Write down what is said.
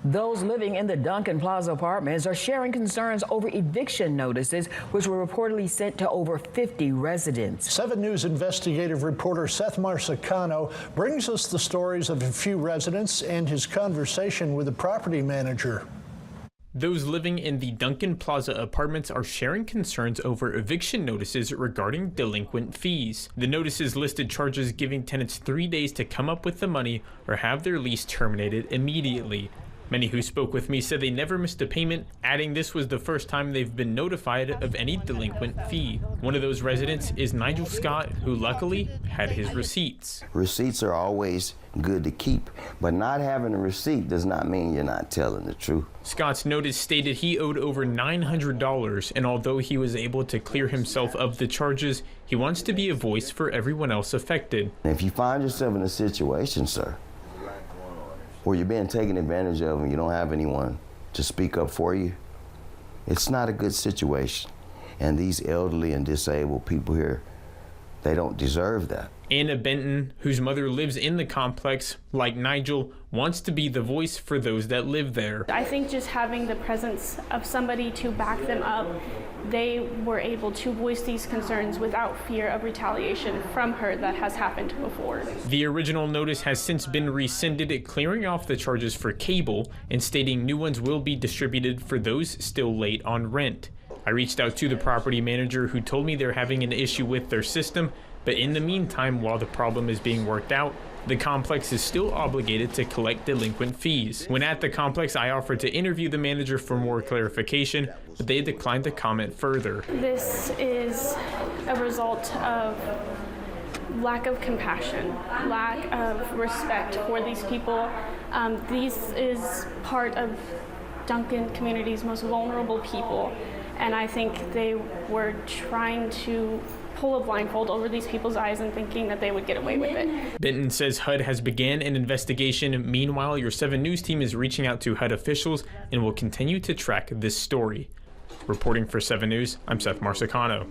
Those living in the Duncan Plaza apartments are sharing concerns over eviction notices, which were reportedly sent to over 50 residents. 7 News investigative reporter Seth Marsicano brings us the stories of a few residents and his conversation with the property manager. Those living in the Duncan Plaza apartments are sharing concerns over eviction notices regarding delinquent fees. The notices listed charges giving tenants 3 days to come up with the money or have their lease terminated immediately. Many who spoke with me said they never missed a payment, adding this was the first time they've been notified of any delinquent fee. One of those residents is Nigel Scott, who luckily had his receipts. Receipts are always good to keep, but not having a receipt does not mean you're not telling the truth. Scott's notice stated he owed over $900, and although he was able to clear himself of the charges, he wants to be a voice for everyone else affected. If you find yourself in a situation, sir, where you're being taken advantage of and you don't have anyone to speak up for you, it's not a good situation. And these elderly and disabled people here, they don't deserve that. Anna Benton, whose mother lives in the complex, like Nigel, wants to be the voice for those that live there. I think just having the presence of somebody to back them up, they were able to voice these concerns without fear of retaliation from her that has happened before. The original notice has since been rescinded, clearing off the charges for cable and stating new ones will be distributed for those still late on rent. I reached out to the property manager, who told me they're having an issue with their system, but in the meantime, while the problem is being worked out, the complex is still obligated to collect delinquent fees. When at the complex, I offered to interview the manager for more clarification, but they declined to comment further. This is a result of lack of compassion, lack of respect for these people. This is part of Duncan community's most vulnerable people, and I think they were trying to pull a blindfold over these people's eyes and thinking that they would get away with it. Benton says HUD has began an investigation. Meanwhile, your 7 News team is reaching out to HUD officials and will continue to track this story. Reporting for 7 News, I'm Seth Marsicano.